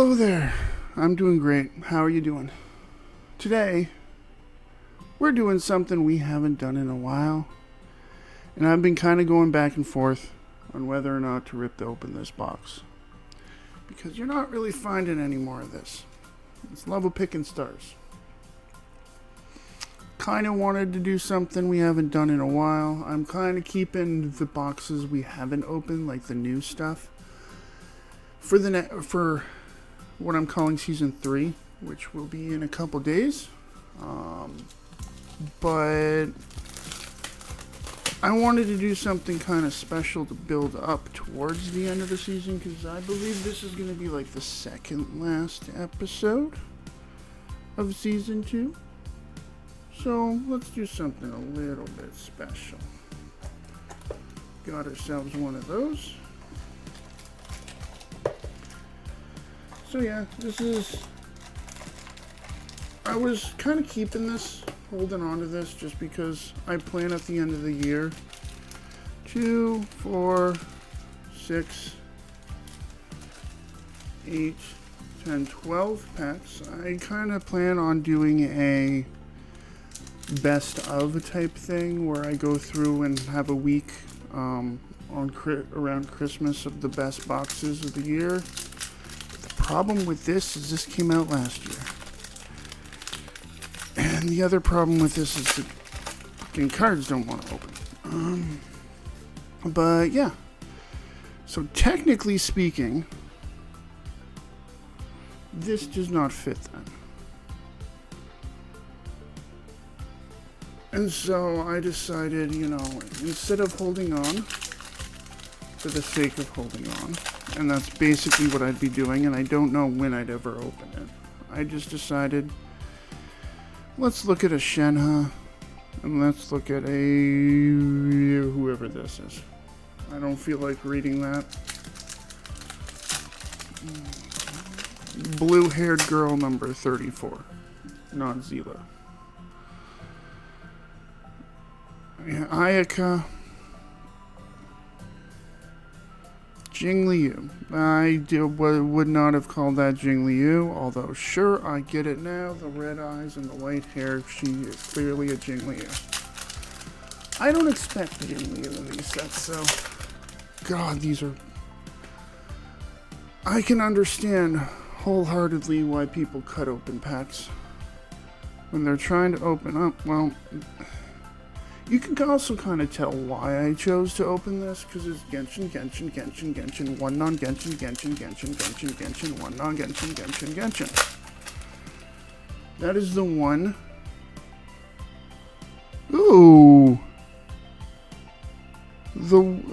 Hello there. I'm doing great. How are you doing? Today, we're doing something we haven't done in a while. And I've been kind of going back and forth on whether or not to rip open this box. Because you're not really finding any more of this. It's level picking stars. Kind of wanted to do something we haven't done in a while. I'm kind of keeping the boxes we haven't opened, like the new stuff, for what I'm calling season 3, which will be in a couple days. But I wanted to do something kind of special to build up towards the end of the season, because I believe this is going to be like the second last episode of season 2. So let's do something a little bit special. Got ourselves one of those. So yeah, I was kind of keeping this, holding on to this, just because I plan at the end of the year 2, 4, 6, 8, 10, 12 packs. I kind of plan on doing a best of type thing where I go through and have a week around Christmas of the best boxes of the year. The problem with this is this came out last year. And the other problem with this is the fucking cards don't want to open. But yeah. So technically speaking, this does not fit that. And so I decided, instead of holding on for the sake of holding on, and that's basically what I'd be doing, and I don't know when I'd ever open it. I just decided, let's look at a Shenhe, and let's look at whoever this is. I don't feel like reading that. Blue-haired girl number 34, not Zila. Ayaka, Jingliu. I would not have called that Jingliu, although sure, I get it now. The red eyes and the white hair, she is clearly a Jingliu. I don't expect Jingliu in these sets, so God, these are... I can understand wholeheartedly why people cut open packs when they're trying to open up. Well, you can also kind of tell why I chose to open this, because it's Genshin, one non-Genshin, one non-Genshin, Genshin. That is the one. Ooh.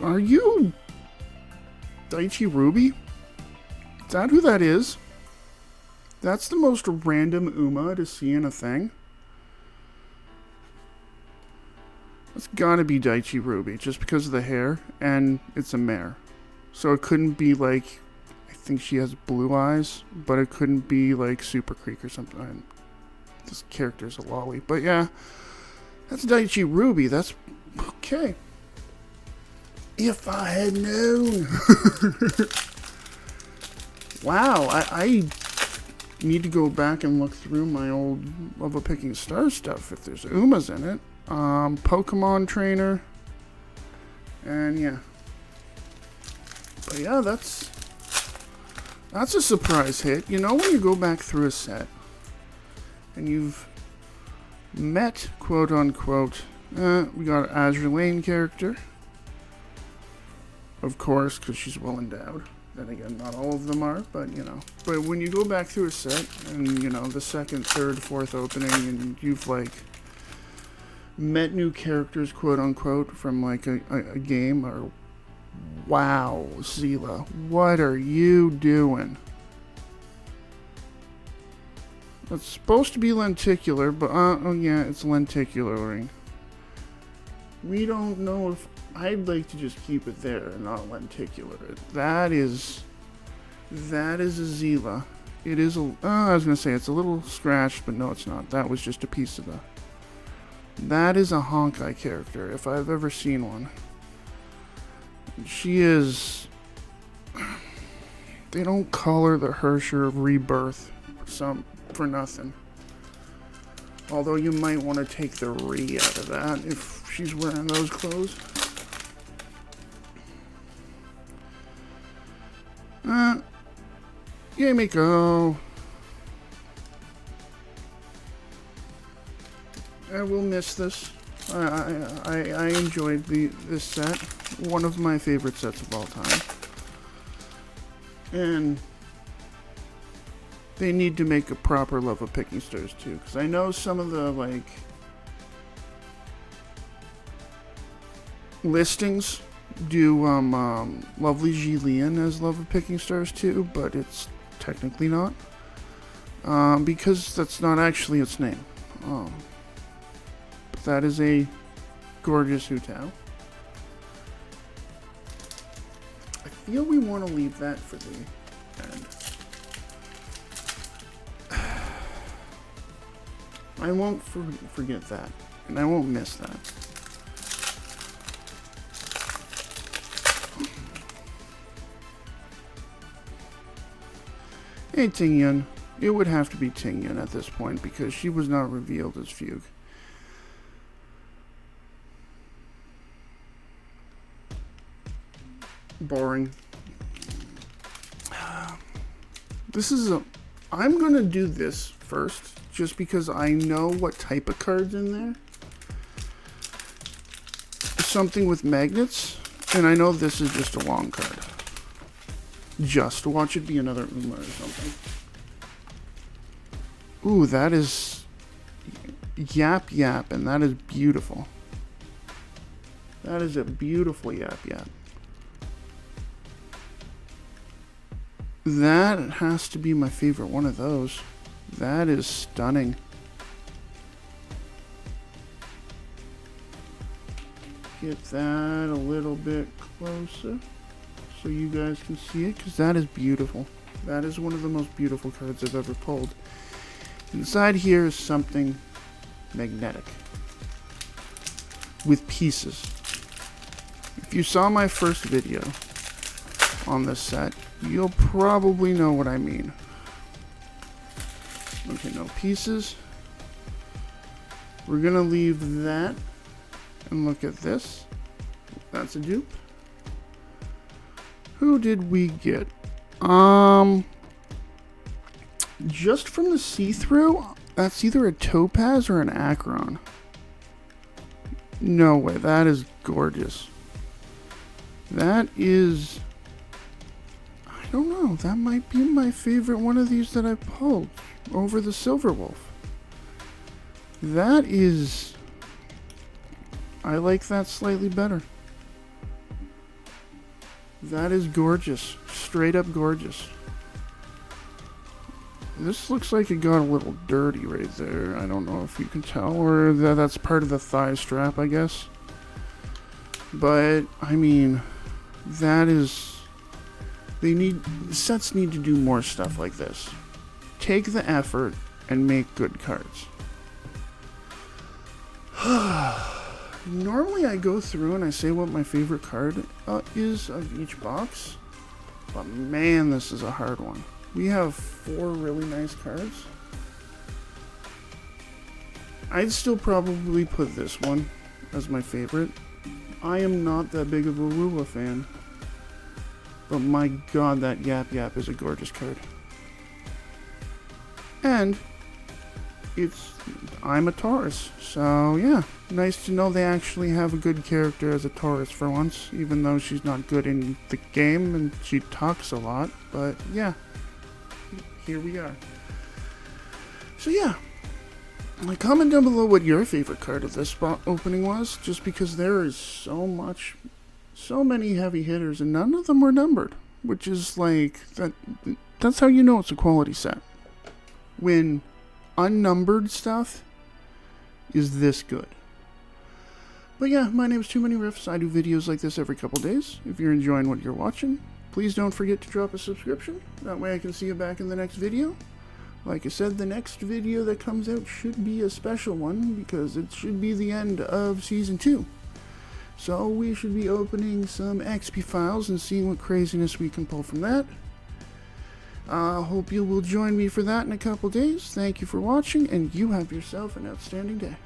Are you Daichi Ruby? Is that who that is? That's the most random Uma to see in a thing. It's gotta be Daichi Ruby, just because of the hair, and it's a mare. So it couldn't be like, I think she has blue eyes, but it couldn't be like Super Creek or something. This character's a lolly. But yeah, that's Daichi Ruby, that's okay. If I had known. Wow, I need to go back and look through my old level picking star stuff if there's Umas in it. Pokemon trainer, and yeah, but yeah, that's a surprise hit. When you go back through a set and you've met quote unquote, we got an Azure Lane character, of course, because she's well endowed. Then again, not all of them are, but but when you go back through a set and the second, third, fourth opening, and you've like met new characters, quote unquote, from like a game, or wow, Zila, what are you doing? It's supposed to be lenticular, but oh yeah, it's lenticular. We don't know if I'd like to just keep it there and not lenticular it. That is a Zila. It is I was gonna say it's a little scratched, but no, it's not. That was just a piece of the. That is a Honkai character, if I've ever seen one. She is They don't call her the Hersher of Rebirth for nothing. Although you might want to take the re out of that if she's wearing those clothes. Yamiko. I will miss this. I enjoyed this set. One of my favorite sets of all time. And they need to make a proper Love of Picking Stars too, because I know some of the listings do Lovely Lian as Love of Picking Stars too, but it's technically not, because that's not actually its name. But that is a gorgeous Hutao. I feel we want to leave that for the end. I won't forget that, and I won't miss that. Hey, Tingyun. It would have to be Tingyun at this point because she was not revealed as Fugue. Boring. I'm gonna do this first just because I know what type of card's in there. Something with magnets, and I know this is just a long card. Just watch it be another Uma or something. Ooh, that is Yap Yap, and that is beautiful. That is a beautiful Yap Yap. That has to be my favorite one of those. That is stunning. Get that a little bit closer so you guys can see it, because that is beautiful. That is one of the most beautiful cards I've ever pulled. Inside here is something magnetic with pieces. If you saw my first video on this set, you'll probably know what I mean. Okay, no pieces. We're gonna leave that and look at this. That's a dupe. Who did we get? Just from the see-through, that's either a Topaz or an Acheron. No way, that is gorgeous. That is, I don't know, that might be my favorite one of these that I pulled over the Silver Wolf. That is, I like that slightly better. That is gorgeous, straight up gorgeous. This looks like it got a little dirty right there. I don't know if you can tell, or that's part of the thigh strap, I guess. But, I mean, that is, sets need to do more stuff like this. Take the effort and make good cards. Normally I go through and I say what my favorite card is of each box, but man, this is a hard one. We have 4 really nice cards. I'd still probably put this one as my favorite. I am not that big of a Rula fan, but my god, that Yap Yap is a gorgeous card. And I'm a Taurus, so yeah, nice to know they actually have a good character as a Taurus for once, even though she's not good in the game and she talks a lot, but yeah, here we are. So yeah, comment down below what your favorite card of this spot opening was, just because there is so many heavy hitters and none of them were numbered, which is like, that's how you know it's a quality set. When unnumbered stuff is this good. But yeah, my name is Too Many Riffs. I do videos like this every couple days. If you're enjoying what you're watching, please don't forget to drop a subscription. That way I can see you back in the next video. Like I said, the next video that comes out should be a special one because it should be the end of Season 2. So we should be opening some XP files and seeing what craziness we can pull from that. Hope you will join me for that in a couple days. Thank you for watching, and you have yourself an outstanding day.